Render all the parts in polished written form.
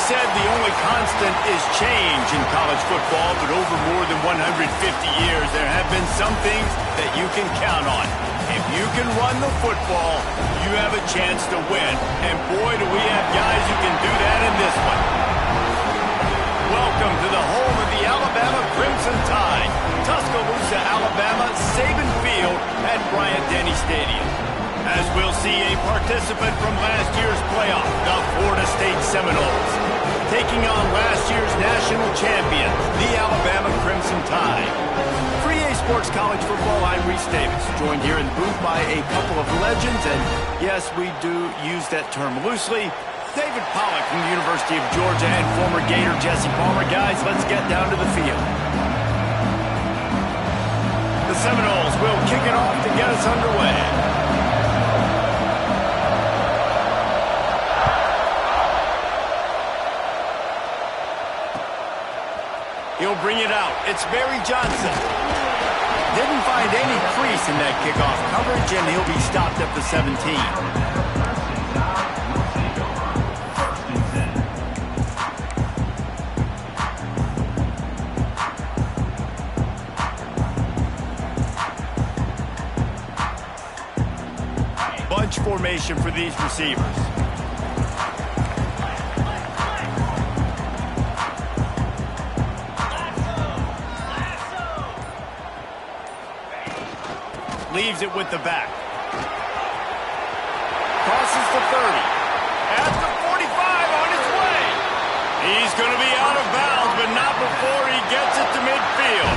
said the only constant is change in college football, but over more than 150 years, there have been some things that you can count on. If you can run the football, you have a chance to win. And boy, do we have guys who can do that in this one. Welcome to the home of the Alabama Crimson Tide. Tuscaloosa, Alabama, Saban Field at Bryant-Denny Stadium. As we'll see a participant from last year's playoff, the Florida State Seminoles, taking on last year's national champion, the Alabama Crimson Tide. For EA Sports College Football, I'm Reese Davis, joined here in the booth by a couple of legends, and yes, we do use that term loosely. David Pollack from the University of Georgia and former Gator Jesse Palmer. Guys, let's get down to the field. The Seminoles will kick it off to get us underway. He'll bring it out. It's Barry Johnson. Didn't find any crease in that kickoff coverage, and he'll be stopped at the 17. Bunch formation for these receivers. Leaves it with the back. Crosses the 30. At the 45 on his way. He's going to be out of bounds, but not before he gets it to midfield.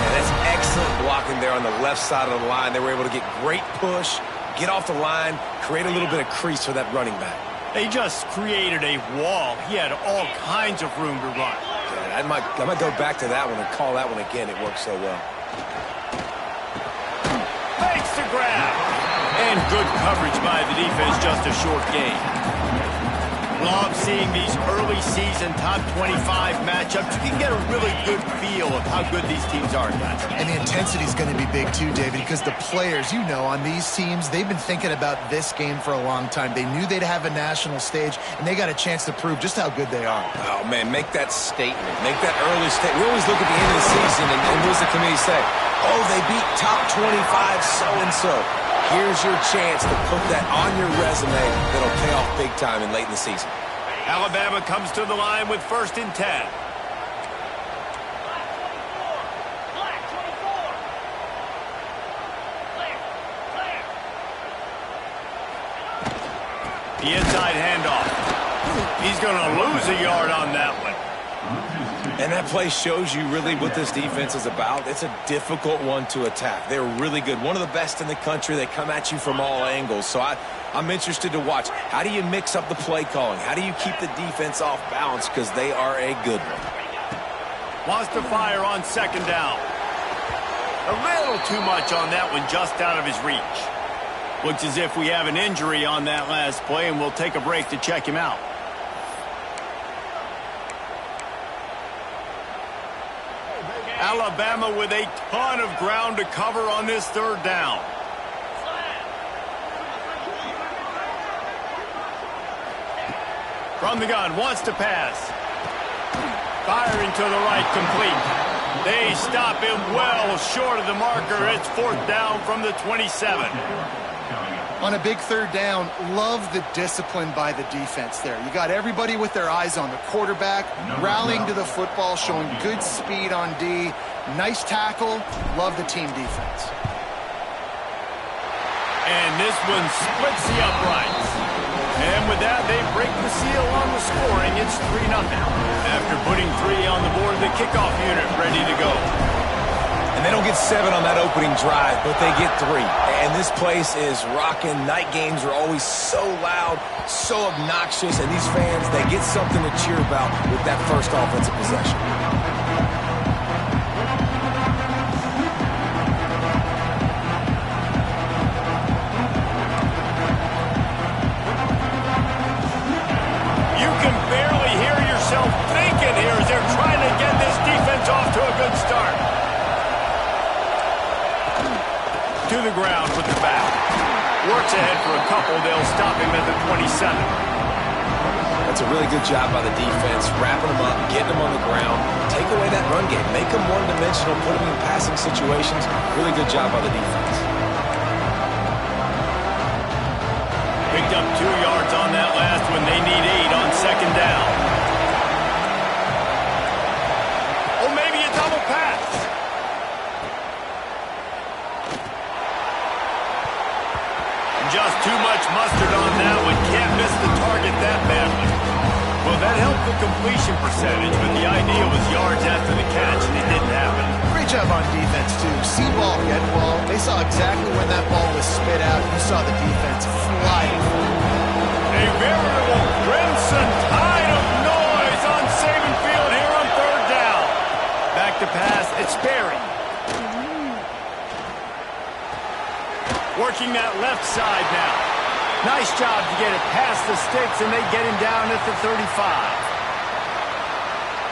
Yeah, that's excellent blocking there on the left side of the line. They were able to get great push, get off the line, create a little bit of crease for that running back. They just created a wall. He had all kinds of room to run. Yeah, I might go back to that one and call that one again. It worked so well. To grab. And good coverage by the defense, just a short gain. Love seeing these early season top 25 matchups. You can get a really good feel of how good these teams are, guys. And the intensity is going to be big too, David, because the players, you know, on these teams, they've been thinking about this game for a long time. They knew they'd have a national stage, and they got a chance to prove just how good they are. Oh, man, make that statement. Make that early statement. We always look at the end of the season, and what does the committee say? Oh, they beat top 25 so-and-so. Here's your chance to put that on your resume that'll pay off big time and late in the season. Alabama comes to the line with 1st and 10. The inside handoff. He's going to lose a yard on that one. And that play shows you really what this defense is about. It's a difficult one to attack. They're really good. One of the best in the country. They come at you from all angles. So I'm interested to watch. How do you mix up the play calling? How do you keep the defense off balance? Because they are a good one. Wants to fire on 2nd down. A little too much on that one, just out of his reach. Looks as if we have an injury on that last play, and we'll take a break to check him out. Alabama with a ton of ground to cover on this 3rd down. From the gun, wants to pass. Firing to the right, complete. They stop him well short of the marker. It's 4th down from the 27. On a big 3rd down, love the discipline by the defense there. You got everybody with their eyes on the quarterback, rallying to the football, showing good speed on D. Nice tackle. Love the team defense. And this one splits the uprights. And with that, they break the seal on the scoring. It's 3-0. After putting 3 on the board, the kickoff unit ready to go. And they don't get 7 on that opening drive, but they get 3. And this place is rocking. Night games are always so loud, so obnoxious, and these fans, they get something to cheer about with that first offensive possession. You can barely hear yourself thinking here as they're trying to get this defense off to a good start. To the ground with the back. Works ahead for a couple. They'll stop him at the 27. It's a really good job by the defense, wrapping them up, getting them on the ground, take away that run game, make them one-dimensional, put them in passing situations. Really good job by the defense. Picked up 2 yards on that last one. They need 8 on second down. Or maybe a double pass. Just too much mustard on that one. Can't miss the target that badly. Well, that helped the completion percentage, but the idea was yards after the catch, and it didn't happen. Great job on defense, too. See ball, get ball. They saw exactly when that ball was spit out. You saw the defense fly. A veritable crimson tide of noise on Saban Field here on third down. Back to pass, it's Sperry. Working that left side now. Nice job to get it past the sticks, and they get him down at the 35.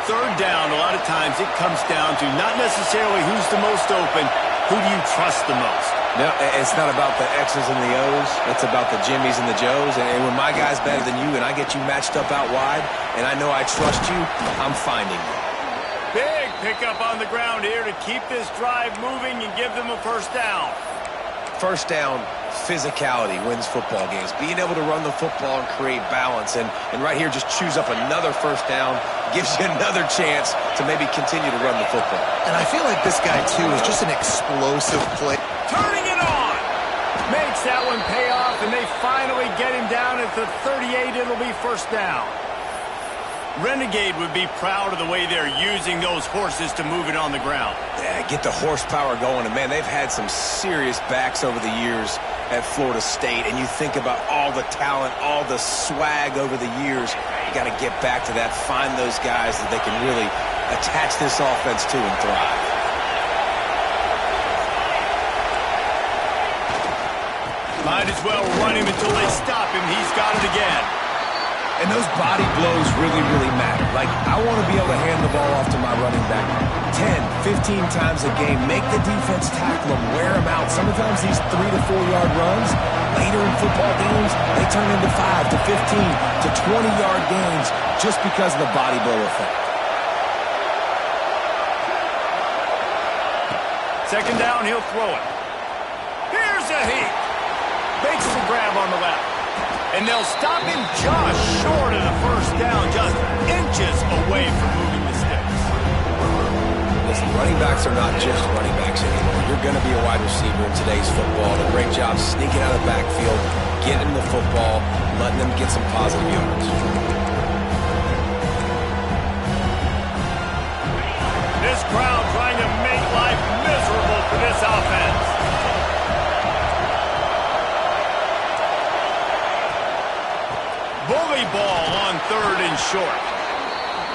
Third down, a lot of times it comes down to not necessarily who's the most open, who do you trust the most? No, it's not about the X's and the O's. It's about the Jimmies and the Joes. And when my guy's better than you and I get you matched up out wide, and I know I trust you, I'm finding you. Big pickup on the ground here to keep this drive moving and give them a first down. First down, physicality wins football games. Being able to run the football and create balance. And right here, just choose up another first down, gives you another chance to maybe continue to run the football. And I feel like this guy, too, is just an explosive play. Turning it on. Makes that one pay off, and they finally get him down at the 38. It'll be first down. Renegade would be proud of the way they're using those horses to move it on the ground. Yeah, get the horsepower going. And, man, they've had some serious backs over the years at Florida State. And you think about all the talent, all the swag over the years. You got to get back to that, find those guys that they can really attach this offense to and thrive. Might as well run him until they stop him. He's got it again. And those body blows really, really matter. Like, I want to be able to hand the ball off to my running back 10, 15 times a game. Make the defense tackle them, wear them out. Sometimes these 3 to 4 yard runs, later in football games, they turn into 5 to 15 to 20 yard gains just because of the body blow effect. Second down, he'll throw it. Here's a heat. Makes the grab on the left. And they'll stop him just short of the first down, just inches away from moving the sticks. Listen, running backs are not just running backs anymore. You're going to be a wide receiver in today's football. A great job sneaking out of the backfield, getting the football, letting them get some positive yards. This crowd trying to make life miserable for this offense. Bully ball on third and short.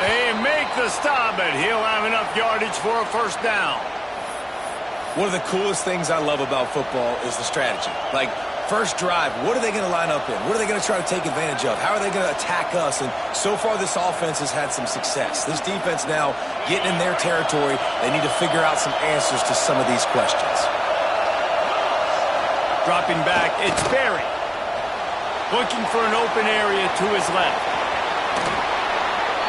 They make the stop, but he'll have enough yardage for a first down. One of the coolest things I love about football is the strategy. Like, first drive, what are they going to line up in? What are they going to try to take advantage of? How are they going to attack us? And so far, this offense has had some success. This defense now getting in their territory. They need to figure out some answers to some of these questions. Dropping back, it's Sperry. Looking for an open area to his left.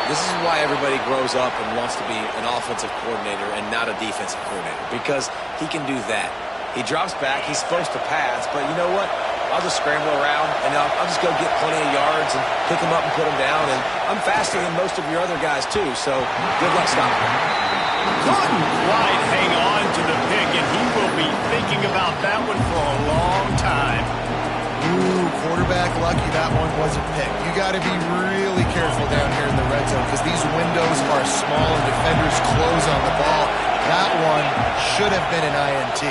This is why everybody grows up and wants to be an offensive coordinator and not a defensive coordinator, because he can do that. He drops back. He's supposed to pass, but you know what? I'll just scramble around, and I'll just go get plenty of yards and pick them up and put them down, and I'm faster than most of your other guys, too, so good luck stopping him. Couldn't quite hang on to the pick, and he will be thinking about that one for a long time. Ooh, quarterback lucky that one wasn't picked. You got to be really careful down here in the red zone because these windows are small and defenders close on the ball. That one should have been an INT.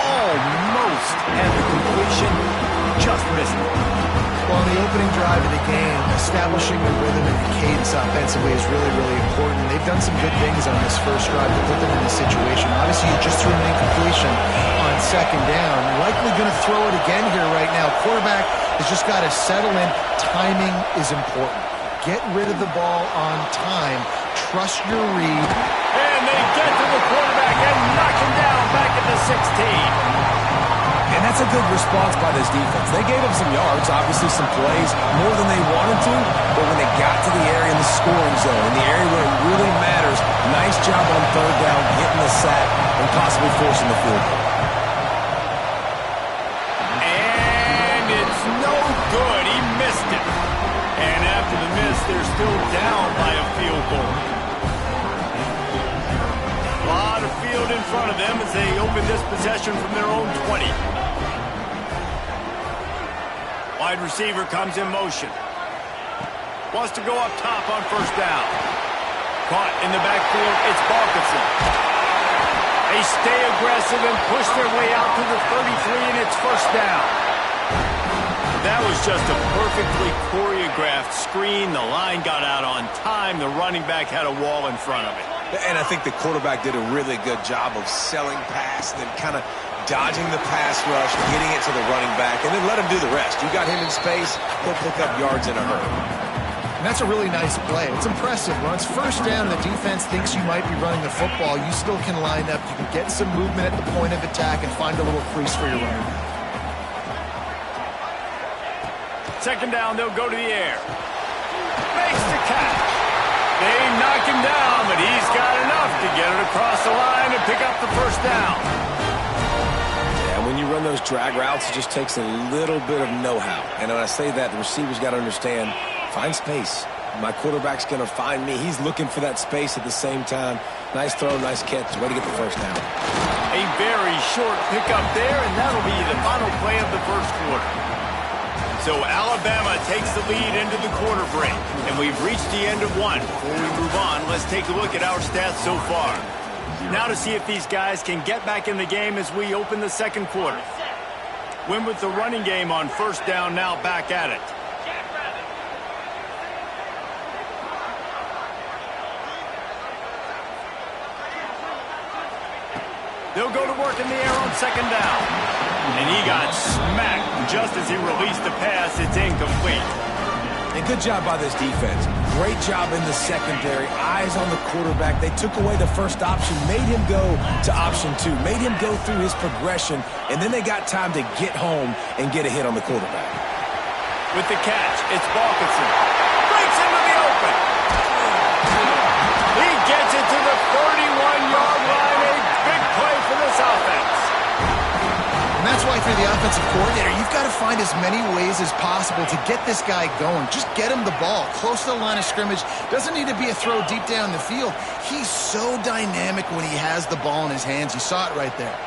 Almost had the completion, just missed it. Well, in the opening drive of the game, establishing the rhythm and the cadence offensively is really, really important. They've done some good things on this first drive to put them in this situation. Obviously, you just threw an incompletion on second down. Likely going to throw it again here right now. Quarterback has just got to settle in. Timing is important. Get rid of the ball on time. Trust your read. And they get to the quarterback and knock him down back at the 16. And that's a good response by this defense. They gave up some yards, obviously some plays, more than they wanted to, but when they got to the area in the scoring zone, in the area where it really matters, nice job on third down, getting the sack, and possibly forcing the field goal. And it's no good. He missed it. And after the miss, they're still down by a field goal. A lot of field in front of them as they open this possession from their own 20. Wide receiver comes in motion. Wants to go up top on first down. Caught in the backfield, it's Balkinson. They stay aggressive and push their way out to the 33, and it's first down. That was just a perfectly choreographed screen. The line got out on time. The running back had a wall in front of it. And I think the quarterback did a really good job of selling pass and then kind of dodging the pass rush, getting it to the running back, and then let him do the rest. You got him in space, he'll pick up yards in a hurry. And that's a really nice play. It's impressive. When it's first down and the defense thinks you might be running the football, you still can line up. You can get some movement at the point of attack and find a little crease for your running back. Second down, they'll go to the air. Makes the catch. They knock him down, but he's got enough to get it across the line and pick up the first down. Yeah, when you run those drag routes, it just takes a little bit of know-how. And when I say that, the receiver's got to understand, find space. My quarterback's going to find me. He's looking for that space at the same time. Nice throw, nice catch. Way to get the first down. A very short pickup there, and that'll be the final play of the first quarter. So Alabama takes the lead into the quarter break, and we've reached the end of one. Before we move on, let's take a look at our stats so far. Now to see if these guys can get back in the game as we open the second quarter. Win with the running game on first down, now back at it. They'll go to work in the air on second down. And he got smacked just as he released the pass. It's incomplete. And good job by this defense. Great job in the secondary. Eyes on the quarterback. They took away the first option, made him go to option 2, made him go through his progression, and then they got time to get home and get a hit on the quarterback. With the catch, it's Balkinson. Breaks into the open. He gets it to the 31-yard line. A big play for this offense. And that's why, for the offensive coordinator, you've got to find as many ways as possible to get this guy going. Just get him the ball close to the line of scrimmage. Doesn't need to be a throw deep down the field. He's so dynamic when he has the ball in his hands. You saw it right there.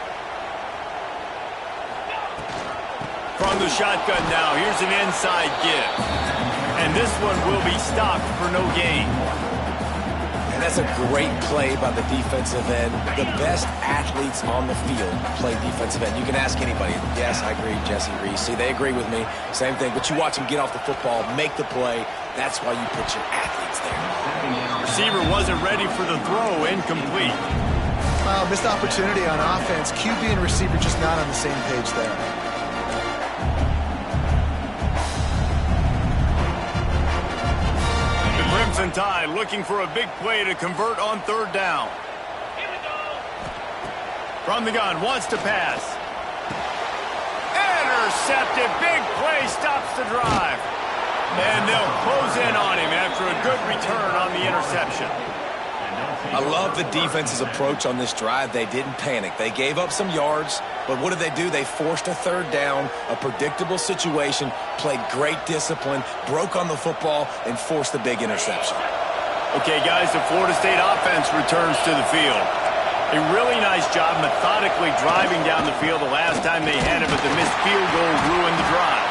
From the shotgun now, here's an inside give. And this one will be stopped for no gain. And that's a great play by the defensive end. The best athletes on the field play defensive end. You can ask anybody. Yes, I agree, Jesse Reese. See, they agree with me. Same thing. But you watch them get off the football, make the play. That's why you put your athletes there. Receiver wasn't ready for the throw. Incomplete. Missed opportunity on offense. QB and receiver just not on the same page there. Crimson Tide looking for a big play to convert on third down. From the gun, wants to pass. Intercepted. Big play, stops the drive. And they'll close in on him after a good return on the interception. I love the defense's approach on this drive. They didn't panic. They gave up some yards, but what did they do? They forced a third down, a predictable situation, played great discipline, broke on the football, and forced the big interception. Okay, guys, the Florida State offense returns to the field. A really nice job methodically driving down the field the last time they had it, but the missed field goal ruined the drive.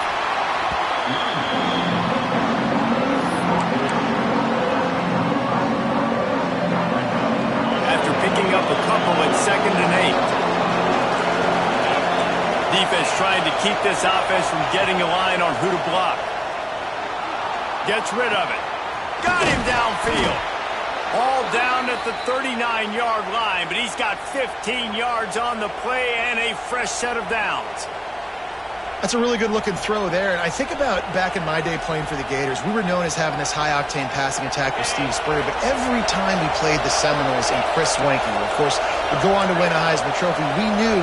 Picking up a couple at 2nd and 8. Defense trying to keep this offense from getting a line on who to block. Gets rid of it. Got him downfield. All down at the 39-yard line, but he's got 15 yards on the play and a fresh set of downs. That's a really good-looking throw there. And I think about back in my day playing for the Gators, we were known as having this high-octane passing attack with Steve Spurrier, but every time we played the Seminoles and Chris Wenke, of course, would go on to win a Heisman Trophy, we knew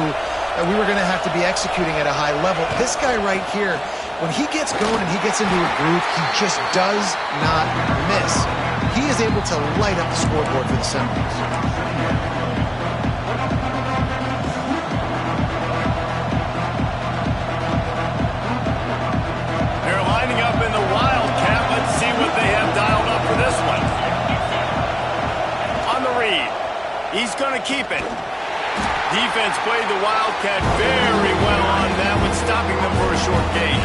that we were going to have to be executing at a high level. This guy right here, when he gets going and he gets into a groove, he just does not miss. He is able to light up the scoreboard for the Seminoles. They're lining up in the Wildcat. Let's see what they have dialed up for this one. On the read. He's going to keep it. Defense played the Wildcat very well on that one, stopping them for a short gain.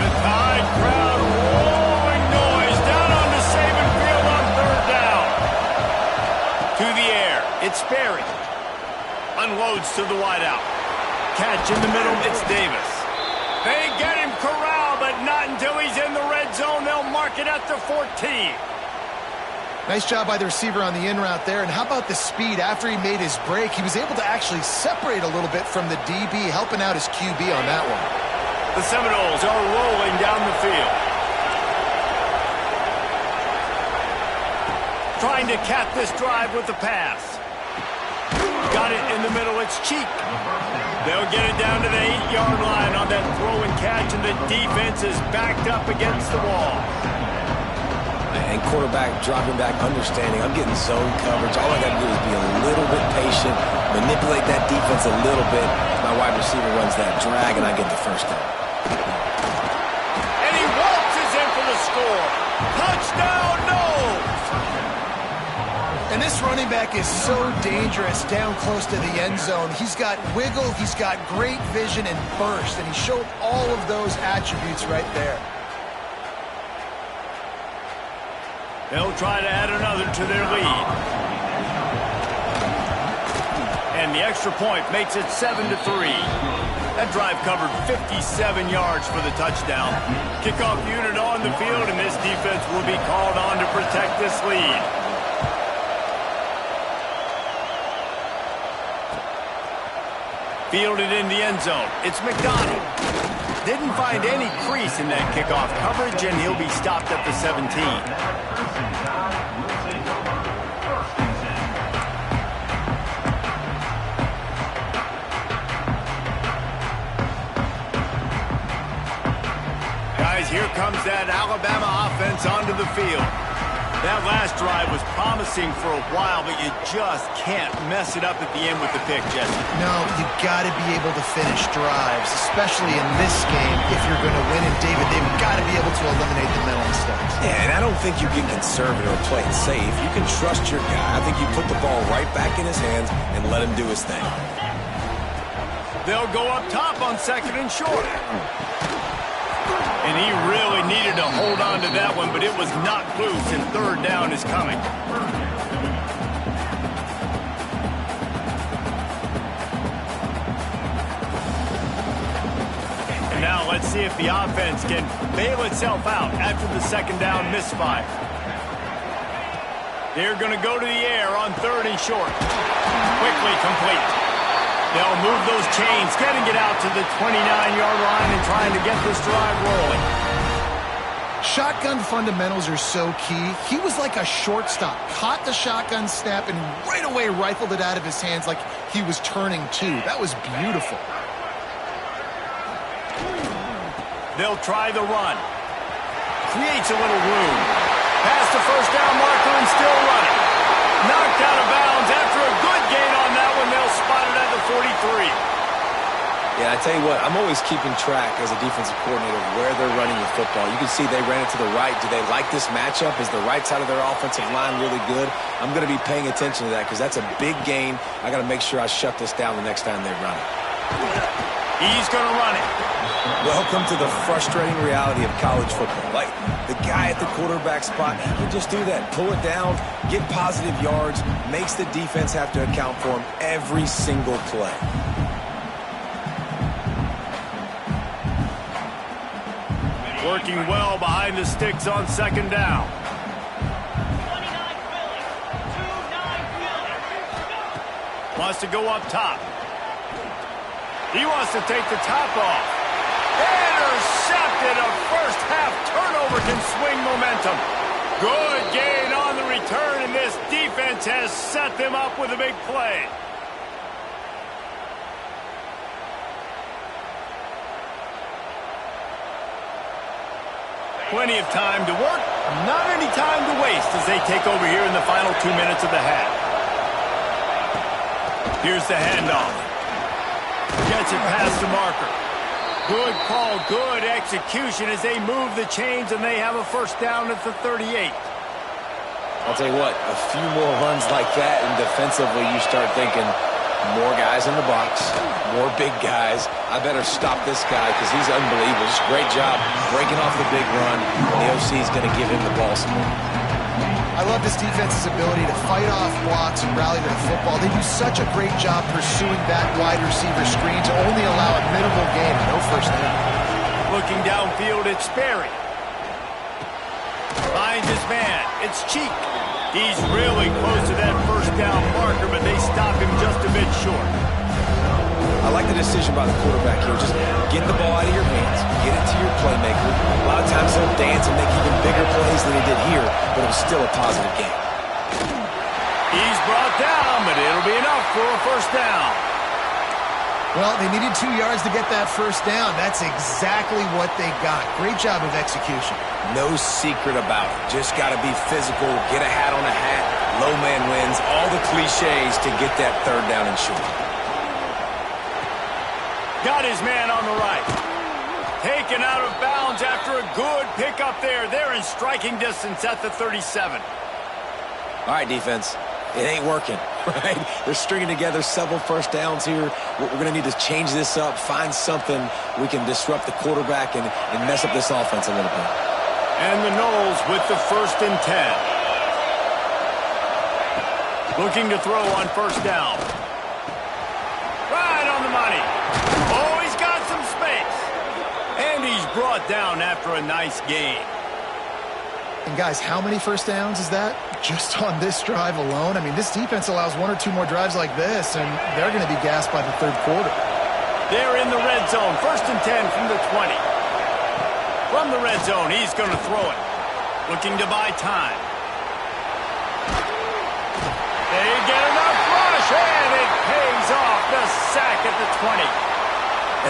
The Tide crowd roaring noise down onto Saban Field on third down. To the air. It's Sperry. Unloads to the wideout. Catch in the middle. It's Davis. They get him corralled, but not until he's in the red zone. They'll mark it at the 14. Nice job by the receiver on the in route there. And how about the speed? After he made his break, he was able to actually separate a little bit from the DB, helping out his QB on that one. The Seminoles are rolling down the field. Trying to cap this drive with the pass. Got it in the middle. It's Cheek. They'll get it down to the 8-yard line on that throw and catch, and the defense is backed up against the wall. And quarterback dropping back, understanding I'm getting zone coverage. All I got to do is be a little bit patient, manipulate that defense a little bit. My wide receiver runs that drag, and I get the first down. And he waltzes in for the score. Touchdown, Noles! And this running back is so dangerous down close to the end zone. He's got wiggle, he's got great vision and burst, and he showed all of those attributes right there. They'll try to add another to their lead. And the extra point makes it 7-3. That drive covered 57 yards for the touchdown. Kickoff unit on the field, and this defense will be called on to protect this lead. Fielded in the end zone. It's McDonald. Didn't find any crease in that kickoff coverage, and he'll be stopped at the 17. Guys, here comes that Alabama offense onto the field. That last drive was promising for a while, but you just can't mess it up at the end with the pick, Jesse. No, you got to be able to finish drives, especially in this game if you're going to win. And David, they've got to be able to eliminate the mental mistakes. Yeah, and I don't think you get conservative or play it safe. You can trust your guy. I think you put the ball right back in his hands and let him do his thing. They'll go up top on second and short. And he really needed to hold on to that one, but it was knocked loose, and third down is coming. And now let's see if the offense can bail itself out after the second down misfire. They're going to go to the air on third and short. Quickly complete. They'll move those chains, getting it out to the 29-yard line and trying to get this drive rolling. Shotgun fundamentals are so key. He was like a shortstop, caught the shotgun snap and right away rifled it out of his hands like he was turning two. That was beautiful. They'll try the run. Creates a little room. Past the first down marker and still running. Knocked out of bounds after a good gain on that one. They'll spot it at the 43. Yeah, I tell you what, I'm always keeping track as a defensive coordinator of where they're running the football. You can see they ran it to the right. Do they like this matchup? Is the right side of their offensive line really good? I'm going to be paying attention to that because that's a big gain. I got to make sure I shut this down the next time they run it. He's going to run it. Welcome to the frustrating reality of college football. Like, the guy at the quarterback spot, he can just do that. Pull it down, get positive yards, makes the defense have to account for him every single play. Working well behind the sticks on second down. Wants to go up top. He wants to take the top off. Intercepted. A first half turnover can swing momentum. Good gain on the return, and this defense has set them up with a big play. Plenty of time to work, not any time to waste as they take over here in the final 2 minutes of the half. Here's the handoff. Gets it past the marker. Good call, good execution as they move the chains and they have a first down at the 38. I'll tell you what, a few more runs like that and defensively you start thinking more guys in the box, more big guys. I better stop this guy because he's unbelievable. Just great job breaking off the big run. The OC is going to give him the ball some more. I love this defense's ability to fight off blocks and rally to the football. They do such a great job pursuing that wide receiver screen to only allow a minimal gain, no first down. Looking downfield, it's Sperry. Finds his man. It's Cheek. He's really close to that first down marker, but they stop him just a bit short. I like the decision by the quarterback here. Just get the ball out of your hands, get it to your playmaker. A lot of times they'll dance and make even bigger plays than he did here, but it was still a positive game. He's brought down, but it'll be enough for a first down. Well, they needed 2 yards to get that first down. That's exactly what they got. Great job of execution. No secret about it. Just got to be physical, get a hat on a hat, low man wins, all the cliches to get that third down and short. Got his man on the right. Taken out of bounds after a good pickup there. They're in striking distance at the 37. All right, defense. It ain't working, right? They're stringing together several first downs here. We're going to need to change this up, find something we can disrupt the quarterback and mess up this offense a little bit. And the Noles with the 1st and 10. Looking to throw on first down. Right on the money. Oh, he's got some space. And he's brought down after a nice gain. And guys, how many first downs is that? Just on this drive alone? I mean, this defense allows 1 or 2 more drives like this, and they're going to be gassed by the third quarter. They're in the red zone. 1st and 10 from the 20. From the red zone, he's going to throw it. Looking to buy time. They get enough rush, and it pays off. The sack at the 20.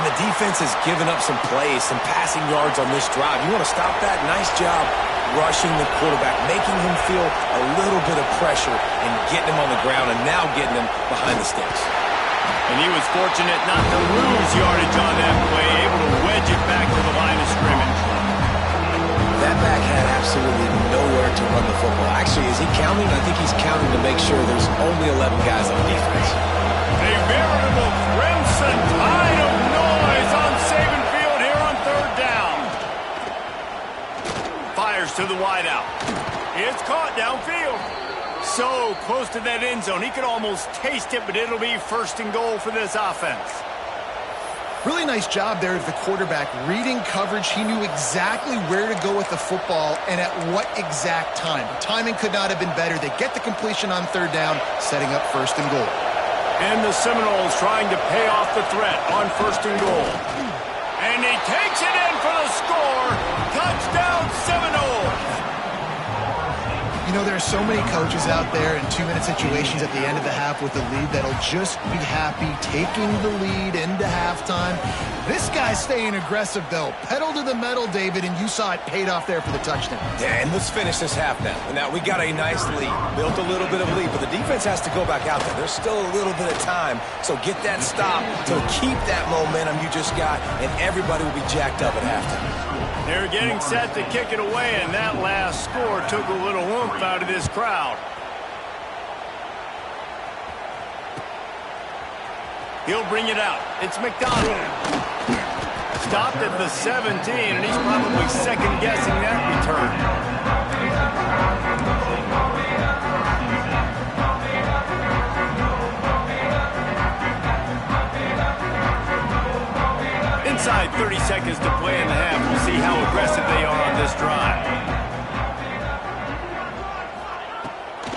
And the defense has given up some plays, some passing yards on this drive. You want to stop that? Nice job rushing the quarterback, making him feel a little bit of pressure and getting him on the ground and now getting him behind the sticks. And he was fortunate not to lose yardage on that play, able to wedge it back to the line of scrimmage. That back had absolutely nowhere to run the football. Actually, is he counting? I think he's counting to make sure there's only 11 guys on defense. A veritable crimson tide of noise on Saban Field here on third down. Fires to the wideout. It's caught downfield. So close to that end zone. He could almost taste it, but it'll be 1st and goal for this offense. Really nice job there of the quarterback. Reading coverage, he knew exactly where to go with the football and at what exact time. The timing could not have been better. They get the completion on third down, setting up 1st and goal. And the Seminoles trying to pay off the threat on 1st and goal. And he takes it in for the score. Touchdown Seminoles. You know, there are so many coaches out there in 2-minute situations at the end of the half with the lead that'll just be happy taking the lead into halftime. This guy's staying aggressive, though. Pedal to the metal, David, and you saw it paid off there for the touchdown. Yeah, and let's finish this half now. Now, we got a nice lead, built a little bit of lead, but the defense has to go back out there. There's still a little bit of time, so get that stop to keep that momentum you just got, and everybody will be jacked up at halftime. They're getting set to kick it away, and that last score took a little oomph out of this crowd. He'll bring it out. It's McDonald. Stopped at the 17, and he's probably second-guessing that return. Inside 30 seconds to play in the half. We'll see how aggressive they are on this drive.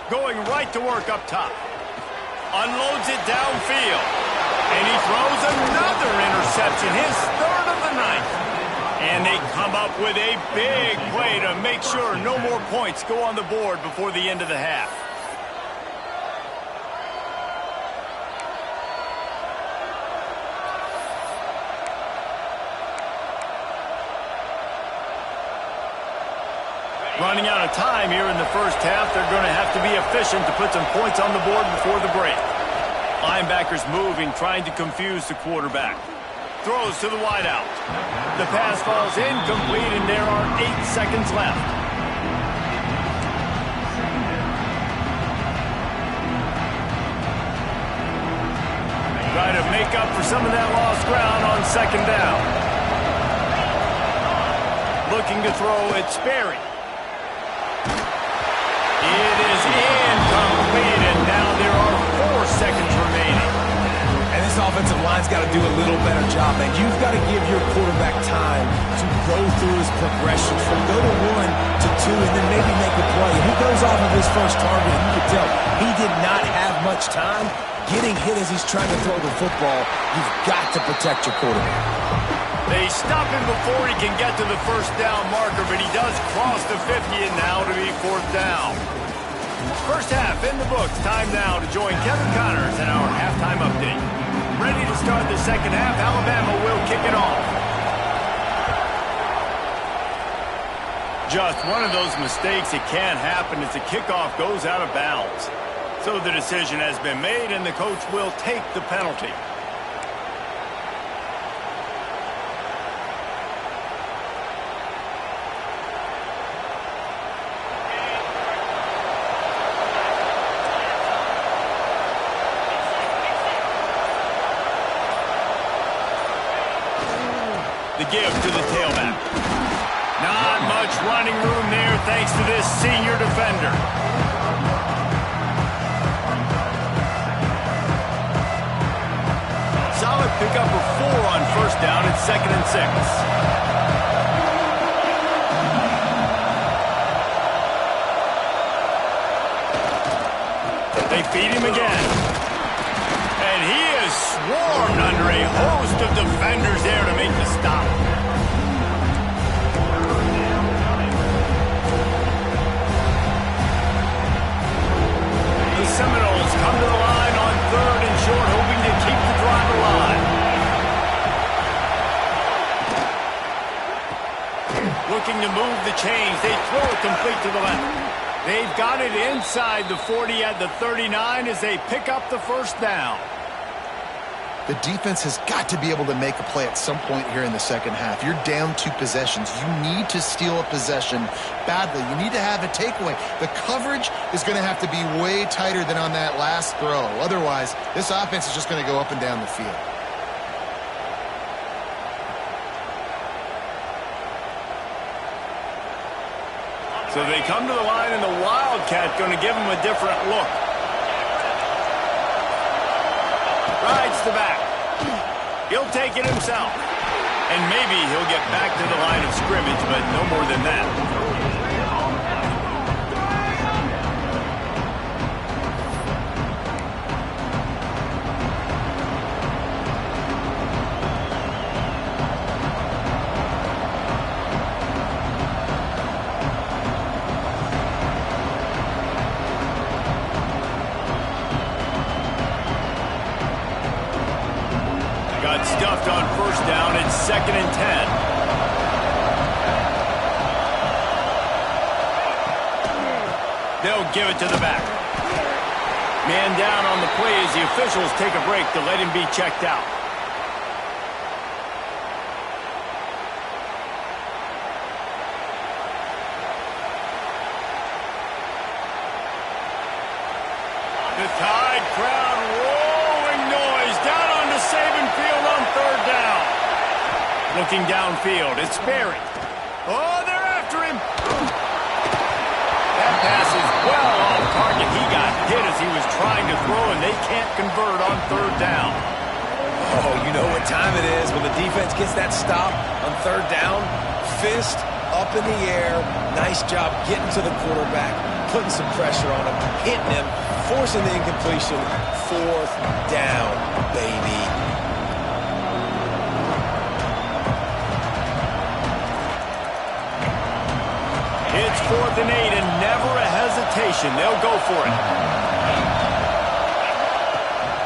Going right to work up top. Unloads it downfield. And he throws another interception, his 3rd of the night. And they come up with a big play to make sure no more points go on the board before the end of the half. Running out of time here in the first half. They're going to have to be efficient to put some points on the board before the break. Linebackers moving, trying to confuse the quarterback. Throws to the wideout. The pass falls incomplete, and there are 8 seconds left. Try to make up for some of that lost ground on second down. Looking to throw, it's Sperry. It is incomplete, and now there are 4 seconds remaining. And this offensive line's got to do a little better job, man. You've got to give your quarterback time to go through his progressions from go to 1 to 2 and then maybe make a play. He goes off of his first target, and you can tell he did not have much time getting hit as he's trying to throw the football. You've got to protect your quarterback. They stop him before he can get to the first down marker, but he does cross the 50 and now to be 4th down. First half in the books. Time now to join Kevin Connors in our halftime update. Ready to start the second half. Alabama will kick it off. Just one of those mistakes that can happen as the kickoff goes out of bounds. So the decision has been made, and the coach will take the penalty. The give to the tailback. Not much running room there thanks to this senior defender. Solid pickup of 4 on first down. It's 2nd and 6. They feed him again. And he is swarmed under a host of defenders there to make the stop. The Seminoles come to the line on 3rd and short, hoping to keep the drive alive. Looking to move the chains. They throw it complete to the left. They've got it inside the 40 at the 39 as they pick up the first down. The defense has got to be able to make a play at some point here in the second half. You're down 2 possessions. You need to steal a possession badly. You need to have a takeaway. The coverage is going to have to be way tighter than on that last throw. Otherwise, this offense is just going to go up and down the field. So they come to the line, and the Wildcat going to give them a different look. Rides the back. He'll take it himself. And maybe he'll get back to the line of scrimmage, but no more than that. Got stuffed on first down. It's 2nd and 10. They'll give it to the back. Man down on the play as the officials take a break to let him be checked out. The Tide crowd rolling noise down onto Saban Field on 3rd down. Looking downfield, it's Sperry. Oh, they're after him. That pass is well off target. He got hit as he was trying to throw, and they can't convert on 3rd down. Oh, you know what time it is when the defense gets that stop on 3rd down. Fist up in the air. Nice job getting to the quarterback, putting some pressure on him, hitting him, forcing the incompletion. 4th down, baby. 4th and 8, and never a hesitation. They'll go for it.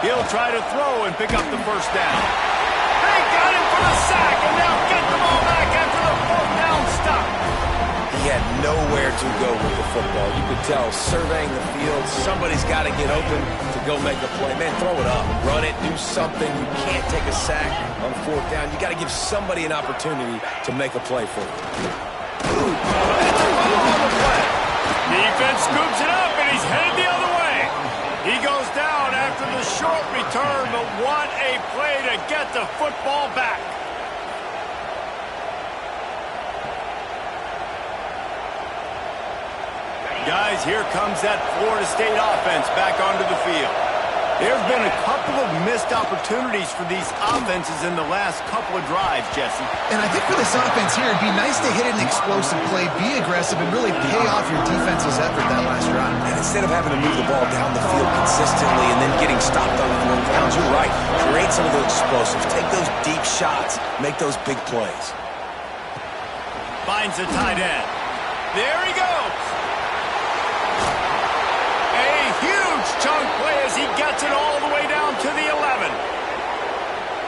He'll try to throw and pick up the first down. They got him for the sack, and now get the ball back after the 4th down stop. He had nowhere to go with the football. You could tell, surveying the field, somebody's got to get open to go make a play. Man, throw it up, run it, do something. You can't take a sack on 4th down. You got to give somebody an opportunity to make a play for you. Defense scoops it up, and he's headed the other way. He goes down after the short return, but what a play to get the football back. Guys, here comes that Florida State offense back onto the field. There's been a couple of missed opportunities for these offenses in the last couple of drives, Jesse. And I think for this offense here, it'd be nice to hit an explosive play, be aggressive, and really pay off your defense's effort that last drive. And instead of having to move the ball down the field consistently and then getting stopped on 4th downs, you're right. Create some of those explosives. Take those deep shots. Make those big plays. Finds the tight end. There he goes. Chunk play as he gets it all the way down to the 11.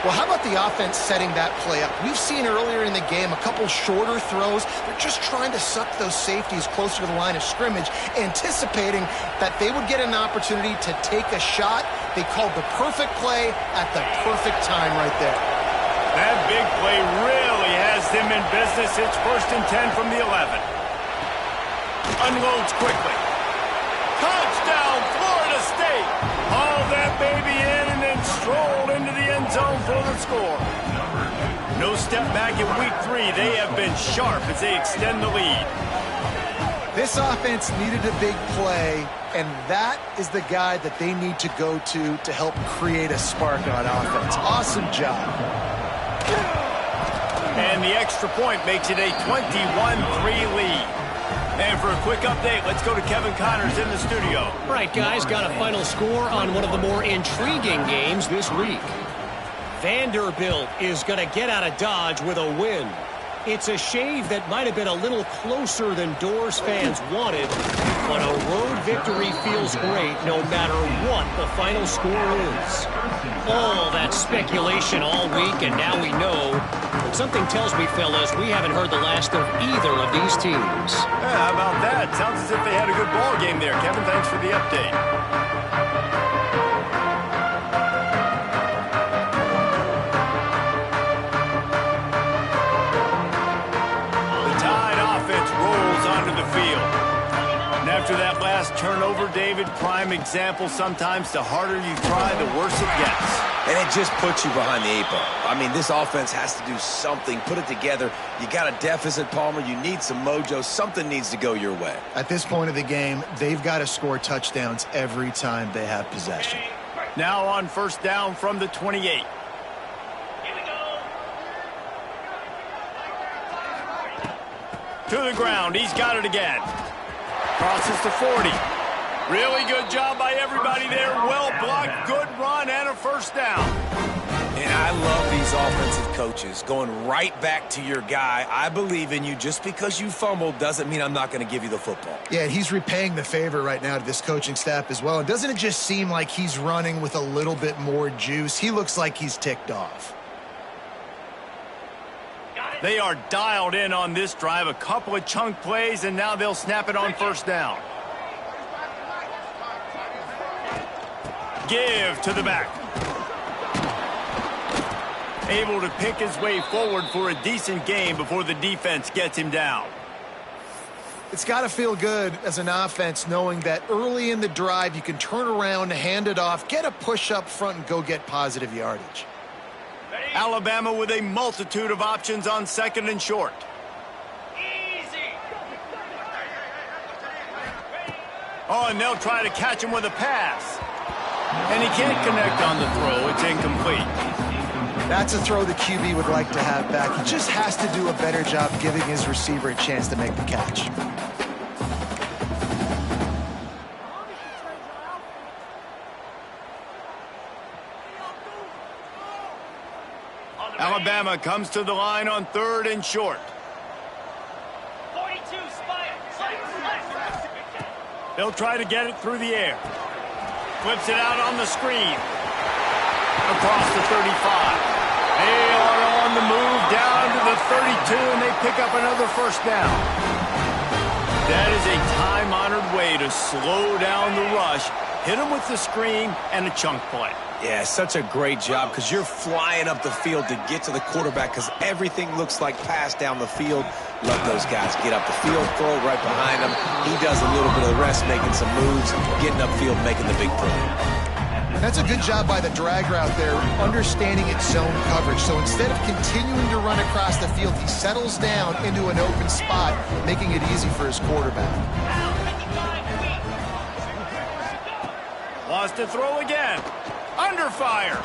Well, how about the offense setting that play up? We've seen earlier in the game a couple shorter throws. They're just trying to suck those safeties closer to the line of scrimmage, anticipating that they would get an opportunity to take a shot. They called the perfect play at the perfect time right there. That big play really has them in business. It's 1st and 10 from the 11. Unloads quickly. Touchdown, Florida State. Haul that baby in and then strolled into the end zone for the score. No step back in week 3. They have been sharp as they extend the lead. This offense needed a big play, and that is the guy that they need to go to help create a spark on offense. Awesome job. And the extra point makes it a 21-3 lead. And for a quick update, let's go to Kevin Connors in the studio. All right, guys, got a final score on one of the more intriguing games this week. Vanderbilt is going to get out of Dodge with a win. It's a shave that might have been a little closer than Doors fans wanted, but a road victory feels great no matter what the final score is. All that speculation all week, and now we know. But something tells me, fellas, we haven't heard the last of either of these teams. Yeah, how about that? Sounds as if they had a good ball game there. Kevin, thanks for the update. After that last turnover, David, prime example, sometimes the harder you try, the worse it gets. And it just puts you behind the 8 ball. I mean, this offense has to do something, put it together. You got a deficit, Palmer. You need some mojo. Something needs to go your way. At this point of the game, they've got to score touchdowns every time they have possession. Now on 1st down from the 28. Here we go. To the ground. He's got it again. Crosses to 40. Really good job by everybody there. Well blocked, good run, and a 1st down. And I love these offensive coaches going right back to your guy. I believe in you. Just because you fumbled doesn't mean I'm not going to give you the football. Yeah, he's repaying the favor right now to this coaching staff as well. And doesn't it just seem like he's running with a little bit more juice? He looks like he's ticked off. They are dialed in on this drive. A couple of chunk plays, and now they'll snap it on 1st down. Give to the back. Able to pick his way forward for a decent game before the defense gets him down. It's got to feel good as an offense knowing that early in the drive you can turn around, hand it off, get a push up front, and go get positive yardage. Alabama with a multitude of options on 2nd and short. Easy. Oh, and they'll try to catch him with a pass. And he can't connect on the throw. It's incomplete. That's a throw the QB would like to have back. He just has to do a better job giving his receiver a chance to make the catch. Alabama comes to the line on 3rd and short. 42 spike. They'll try to get it through the air. Flips it out on the screen. Across the 35. They are on the move down to the 32, and they pick up another first down. That is a time-honored way to slow down the rush, hit them with the screen, and a chunk play. Yeah, such a great job because you're flying up the field to get to the quarterback because everything looks like pass down the field. Let those guys get up the field, throw it right behind him. He does a little bit of the rest, making some moves, getting upfield, making the big play. That's a good job by the drag route there, understanding its zone coverage. So instead of continuing to run across the field, he settles down into an open spot, making it easy for his quarterback. Lost to throw again. Under fire.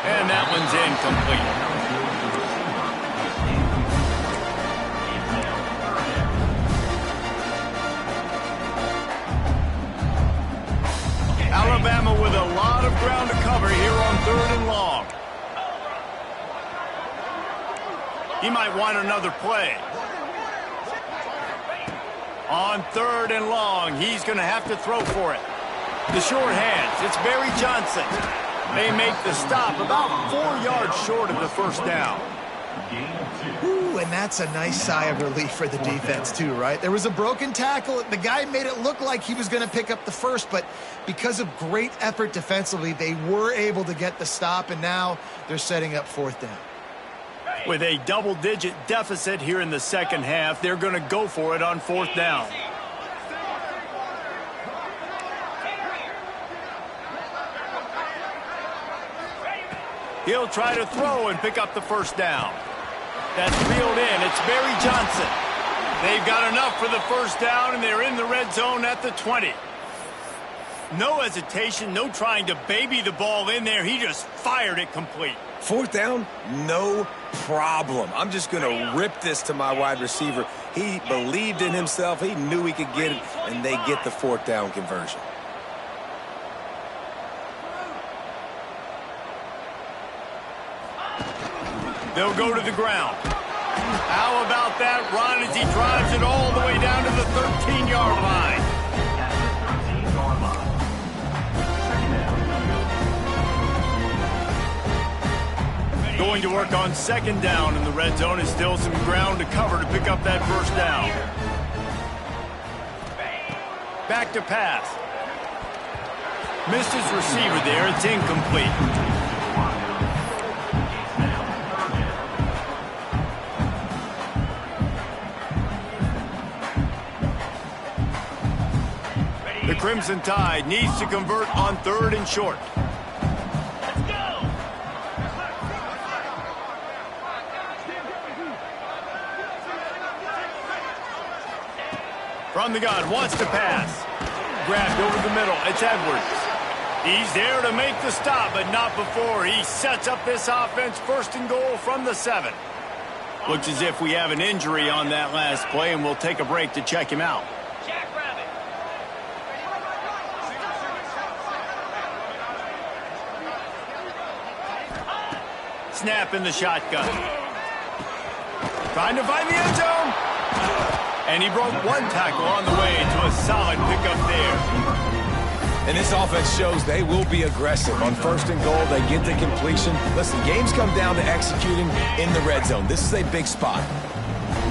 And that one's incomplete. Alabama with a lot of ground to cover here on 3rd and long. He might want another play. On 3rd and long, he's going to have to throw for it. The short hands, it's Barry Johnson. They make the stop about 4 yards short of the first down. Ooh, and that's a nice sigh of relief for the defense too, right? There was a broken tackle. The guy made it look like he was going to pick up the first, but because of great effort defensively, they were able to get the stop, and now they're setting up 4th down. With a double-digit deficit here in the second half, they're going to go for it on 4th down. He'll try to throw and pick up the first down. That's reeled in. It's Barry Johnson. They've got enough for the first down, and they're in the red zone at the 20. No hesitation, no trying to baby the ball in there. He just fired it complete. 4th down, no problem. I'm just going to rip this to my wide receiver. He believed in himself. He knew he could get it, and they get the 4th down conversion. They'll go to the ground. How about that run as he drives it all the way down to the 13-yard line? Going to work on 2nd down in the red zone. Is still some ground to cover to pick up that first down. Back to pass. Missed his receiver there. It's incomplete. The Crimson Tide needs to convert on 3rd and short. Let's go. From the gun, wants to pass. Grabbed over the middle. It's Edwards. He's there to make the stop, but not before. He sets up this offense 1st and goal from the 7. Looks as if we have an injury on that last play, and we'll take a break to check him out. Snap in the shotgun. Trying to find the end zone. And he broke one tackle on the way to a solid pickup there. And this offense shows they will be aggressive. On 1st and goal, they get the completion. Listen, games come down to executing in the red zone. This is a big spot.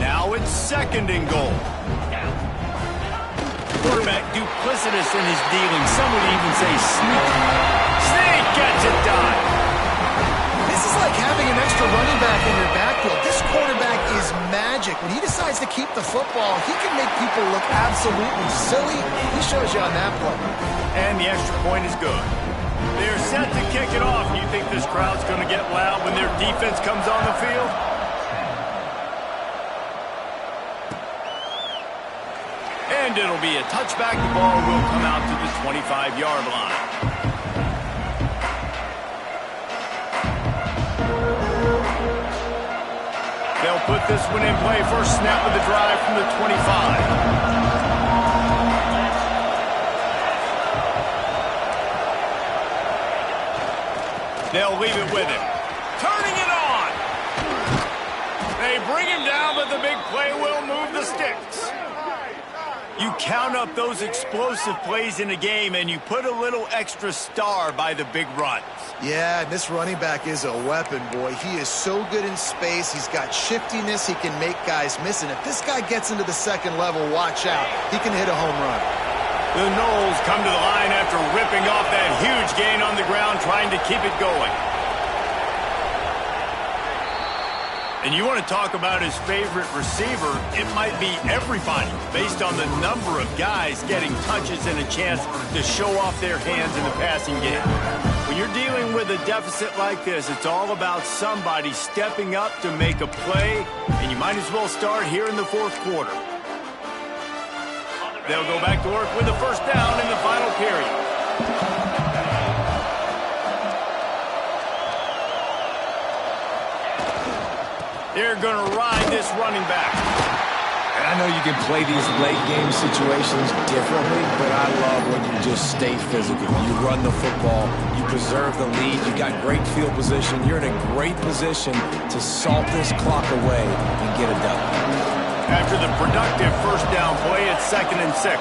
Now it's 2nd and goal. Quarterback duplicitous in his dealings. Some would even say sneaky. Snake gets it done. This is like having an extra running back in your backfield. This quarterback is magic. When he decides to keep the football, he can make people look absolutely silly. He shows you on that play. And the extra point is good. They're set to kick it off. You think this crowd's going to get loud when their defense comes on the field? And it'll be a touchback. The ball will come out to the 25-yard line. They'll put this one in play. First snap of the drive from the 25. They'll leave it with him. Turning it on. They bring him down, but the big play will move the sticks. You count up those explosive plays in a game, and you put a little extra star by the big runs. Yeah, this running back is a weapon, boy. He is so good in space. He's got shiftiness. He can make guys miss. And if this guy gets into the second level, watch out. He can hit a home run. The Noles come to the line after ripping off that huge gain on the ground, trying to keep it going. And you want to talk about his favorite receiver, it might be everybody based on the number of guys getting touches and a chance to show off their hands in the passing game. When you're dealing with a deficit like this, it's all about somebody stepping up to make a play, and you might as well start here in the fourth quarter. They'll go back to work with the first down in the final period. They're going to ride this running back. And I know you can play these late-game situations differently, but I love when you just stay physical. You run the football. You preserve the lead. You got great field position. You're in a great position to salt this clock away and get it done. After the productive first down play, it's 2nd and 6.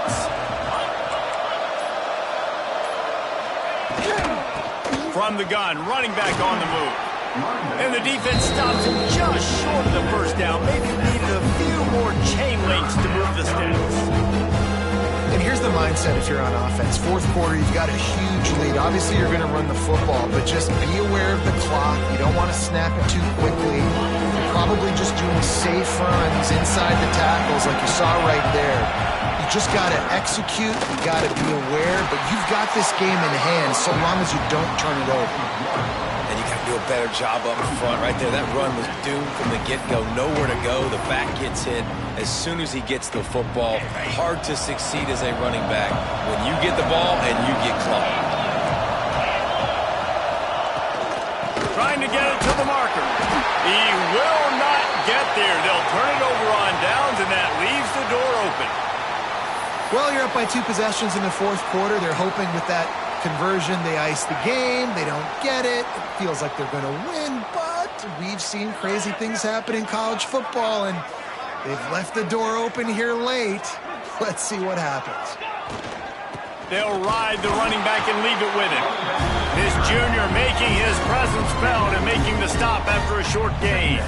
From the gun, running back on the move. And the defense stops him just short of the first down. Maybe needed a few more chain links to move the sticks. And here's the mindset if you're on offense. Fourth quarter, you've got a huge lead. Obviously, you're going to run the football, but just be aware of the clock. You don't want to snap it too quickly. You're probably just doing safe runs inside the tackles like you saw right there. You just got to execute. You got to be aware, but you've got this game in hand so long as you don't turn it over. Do a better job up front right there. That run was doomed from the get-go. Nowhere to go. The back gets hit as soon as he gets the football. Hard to succeed as a running back when you get the ball and you get clogged. Trying to get it to the marker. He will not get there. They'll turn it over on downs, and that leaves the door open. Well, you're up by 2 possessions in the fourth quarter. They're hoping with that conversion, they ice the game. They don't get it. It feels like they're going to win, but we've seen crazy things happen in college football, and they've left the door open here late. Let's see what happens. They'll ride the running back and leave it with him. This junior making his presence felt and making the stop after a short gain.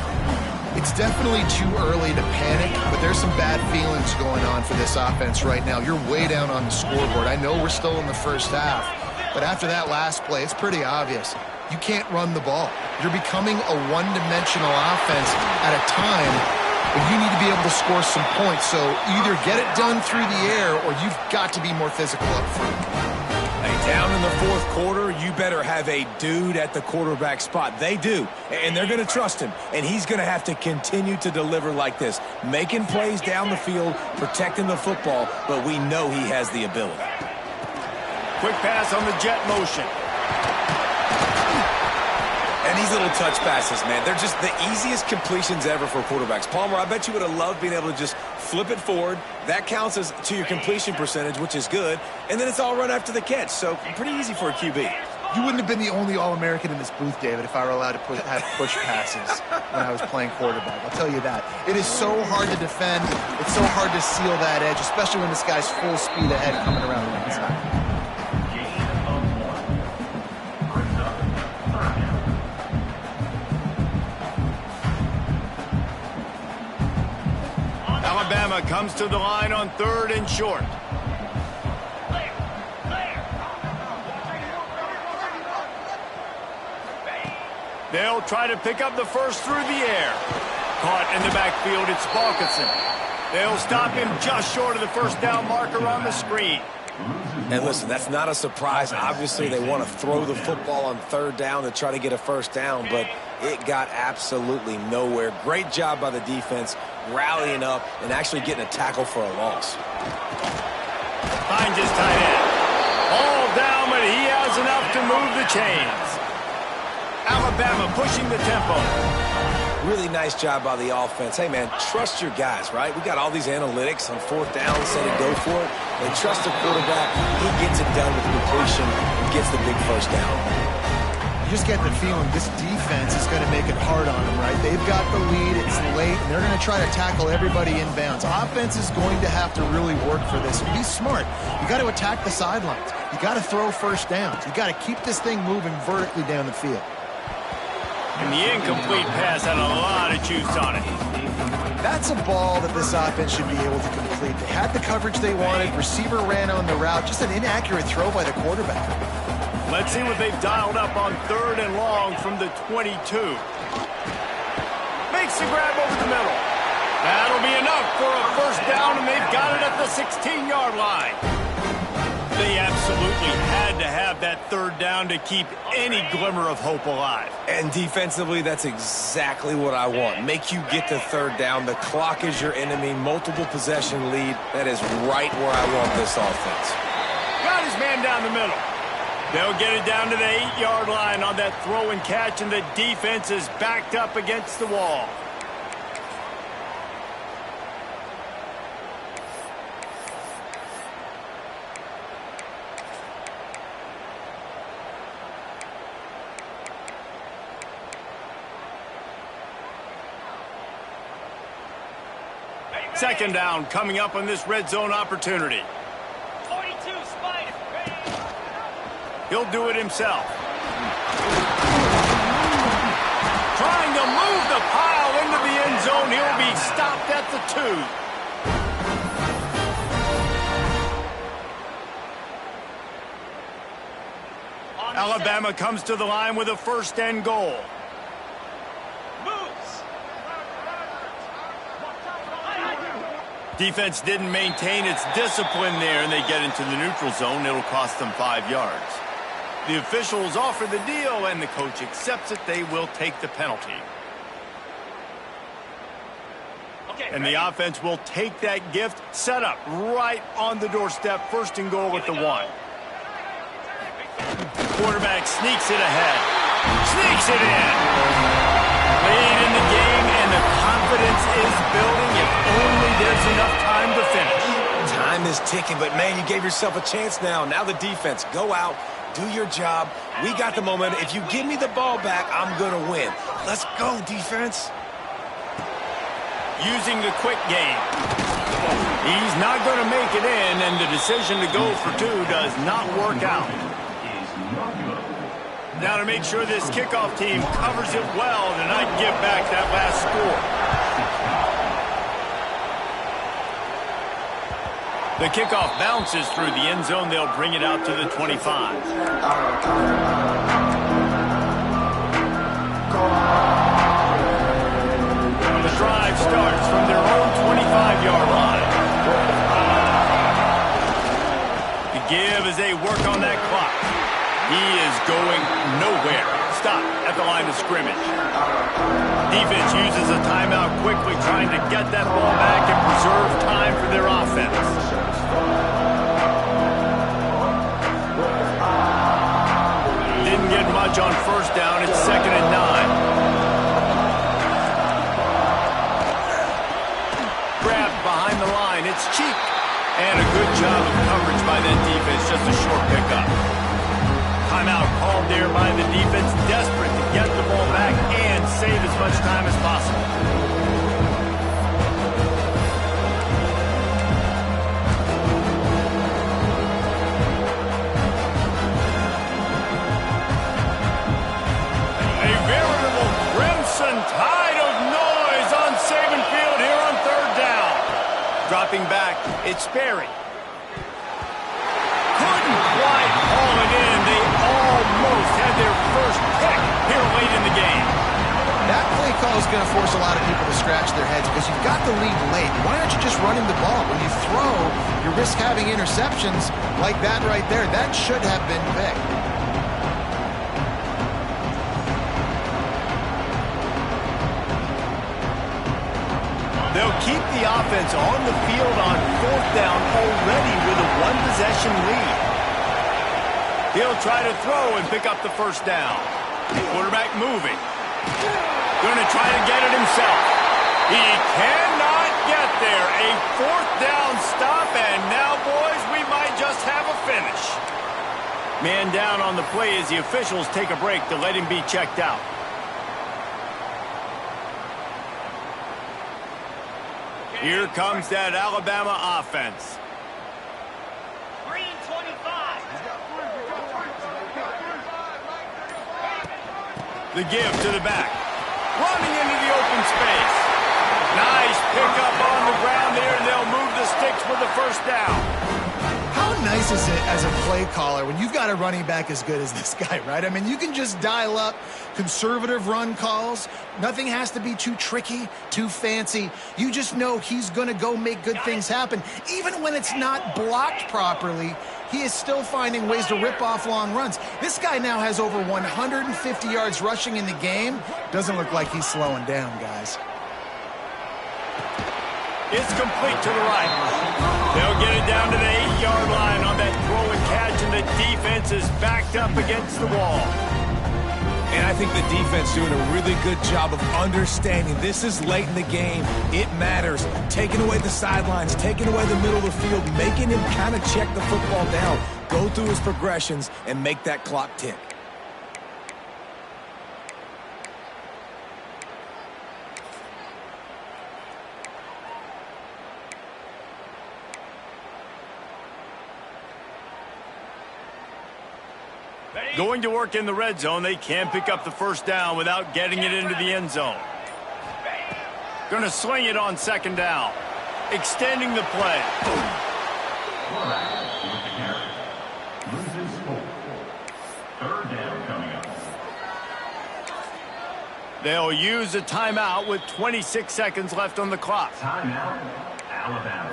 It's definitely too early to panic, but there's some bad feelings going on for this offense right now. You're way down on the scoreboard. I know we're still in the first half, but after that last play, it's pretty obvious. You can't run the ball. You're becoming a one-dimensional offense at a time when you need to be able to score some points. So either get it done through the air or you've got to be more physical up front. Hey, down in the fourth quarter, you better have a dude at the quarterback spot. They do, and they're going to trust him, and he's going to have to continue to deliver like this, making plays down the field, protecting the football, but we know he has the ability. Quick pass on the jet motion. And these little touch passes, man, they're just the easiest completions ever for quarterbacks. Palmer, I bet you would have loved being able to just flip it forward. That counts as to your completion percentage, which is good. And then it's all run after the catch, so pretty easy for a QB. You wouldn't have been the only All-American in this booth, David, if I were allowed to have push passes when I was playing quarterback. I'll tell you that. It is so hard to defend. It's so hard to seal that edge, especially when this guy's full speed ahead coming around the inside. Alabama comes to the line on 3rd and short. They'll try to pick up the first through the air. Caught in the backfield, it's Balkinson. They'll stop him just short of the first down marker on the screen. And listen, that's not a surprise. Obviously, they want to throw the football on 3rd down to try to get a first down, but it got absolutely nowhere. Great job by the defense, rallying up and actually getting a tackle for a loss. Finds his tight end. All down, but he has enough to move the chains. Alabama pushing the tempo. Really nice job by the offense. Hey, man, trust your guys, right? We got all these analytics on 4th down, say to go for it. They trust the quarterback. He gets it done with completion and gets the big first down. just get the feeling this defense is going to make it hard on them, right? They've got the lead, it's late, and they're going to try to tackle everybody inbounds. Offense is going to have to really work for this. Be smart. You got to attack the sidelines. You got to throw first downs. You got to keep this thing moving vertically down the field. And the incomplete pass had a lot of juice on it. That's a ball that this offense should be able to complete. They had the coverage they wanted. Receiver ran on the route. Just an inaccurate throw by the quarterback. Let's see what they've dialed up on 3rd and long from the 22. Makes the grab over the middle. That'll be enough for a first down, and they've got it at the 16-yard line. They absolutely had to have that 3rd down to keep any glimmer of hope alive. And defensively, that's exactly what I want. Make you get to 3rd down. The clock is your enemy. Multiple possession lead. That is right where I want this offense. Got his man down the middle. They'll get it down to the 8-yard line on that throw and catch, and the defense is backed up against the wall. Second down coming up on this red zone opportunity. 42, Spider. He'll do it himself. Trying to move the pile into the end zone. He'll be stopped at the 2. Alabama comes to the line with a 1st and goal. Defense didn't maintain its discipline there, and they get into the neutral zone. It'll cost them 5 yards. The officials offer the deal, and the coach accepts it. They will take the penalty. And the offense will take that gift, set up right on the doorstep. 1st and goal at the 1. Quarterback sneaks it ahead. Sneaks it in. Late in the game, and the confidence is building. If only there's enough time to finish. Time is ticking, but, man, you gave yourself a chance now. Now the defense, go out, do your job. We got the momentum. If you give me the ball back, I'm going to win. Let's go, defense. Using the quick game. He's not going to make it in, and the decision to go for 2 does not work out. Now to make sure this kickoff team covers it well to not give back that last score. The kickoff bounces through the end zone. They'll bring it out to the 25. The drive starts from their own 25-yard line. The give as they work on that clock. He is going nowhere. Stop at the line of scrimmage. Defense uses a timeout quickly, trying to get that ball back and preserve time for their offense. Didn't get much on 1st down. It's 2nd and 9. Grabbed behind the line. It's cheap. And a good job of coverage by that defense. Just a short pickup. Timeout called there by the defense, desperate to get the ball back and save as much time as possible. A veritable crimson tide of noise on Saban Field here on 3rd down. Dropping back, it's Sperry. Couldn't quite haul it in. They almost had their first pick here late in the game. That play call is going to force a lot of people to scratch their heads because you've got the lead late. Why aren't you just running the ball? When you throw, you risk having interceptions like that right there. That should have been picked. They'll keep the offense on the field on 4th down already with a 1-possession lead. He'll try to throw and pick up the 1st down. Quarterback moving. Going to try to get it himself. He cannot get there. A 4th down stop, and now, boys, we might just have a finish. Man down on the play as the officials take a break to let him be checked out. Here comes that Alabama offense. Green 25. The give to the back. Running into the open space. Nice pickup on the ground there, and they'll move the sticks with the first down. How nice is it as a play caller when you've got a running back as good as this guy, right? I mean, you can just dial up conservative run calls. Nothing has to be too tricky, too fancy. You just know he's going to go make good things happen. Even when it's not blocked properly, he is still finding ways to rip off long runs. This guy now has over 150 yards rushing in the game. Doesn't look like he's slowing down, guys. It's complete to the right. They'll get it down to the 8-yard line on that throw and catch, and the defense is backed up against the wall. And I think the defense doing a really good job of understanding this is late in the game. It matters. Taking away the sidelines, taking away the middle of the field, making him kind of check the football down, go through his progressions, and make that clock tick. Going to work in the red zone, they can't pick up the first down without getting it into the end zone. Going to sling it on second down. Extending the play. They'll use a timeout with 26 seconds left on the clock. Timeout, Alabama.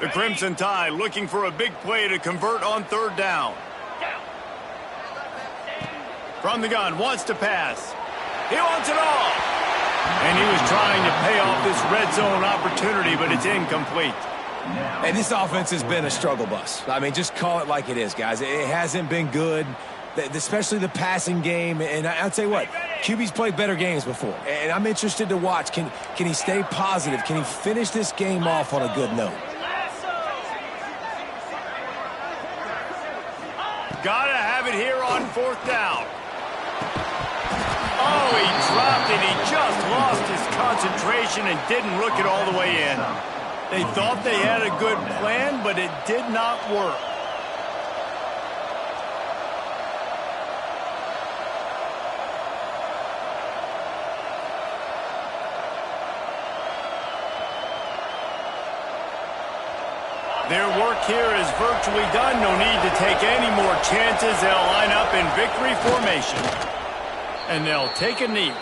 The Crimson Tide looking for a big play to convert on third down. From the gun, wants to pass. He wants it all. And he was trying to pay off this red zone opportunity, but it's incomplete. And this offense has been a struggle bus. I mean, just call it like it is, guys. It hasn't been good, especially the passing game. And I'll tell you what, QB's played better games before. And I'm interested to watch. Can he stay positive? Can he finish this game off on a good note? Gotta have it here on fourth down. Oh, he dropped it. He just lost his concentration and didn't look it all the way in. They thought they had a good plan, but it did not work. Their work here is virtually done. No need to take any more chances. They'll line up in victory formation. And they'll take a knee.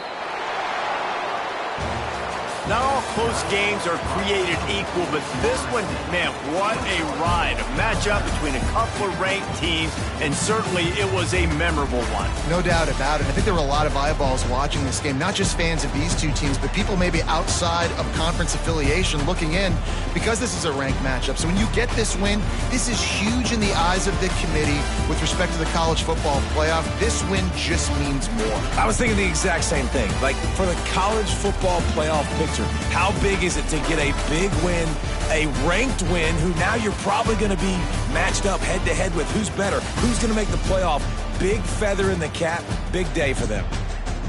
Not all close games are created equal, but this one, man, what a ride. A matchup between a couple of ranked teams, and certainly it was a memorable one. No doubt about it. I think there were a lot of eyeballs watching this game, not just fans of these two teams, but people maybe outside of conference affiliation looking in because this is a ranked matchup. So when you get this win, this is huge in the eyes of the committee with respect to the college football playoff. This win just means more. I was thinking the exact same thing. Like, for the college football playoff picture, how big is it to get a big win, a ranked win, who now you're probably going to be matched up head-to-head with who's better, who's going to make the playoff. Big feather in the cap, big day for them.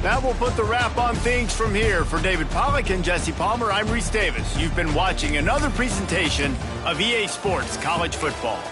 That will put the wrap on things from here. For David Pollack and Jesse Palmer, I'm Reese Davis. You've been watching another presentation of EA Sports College Football.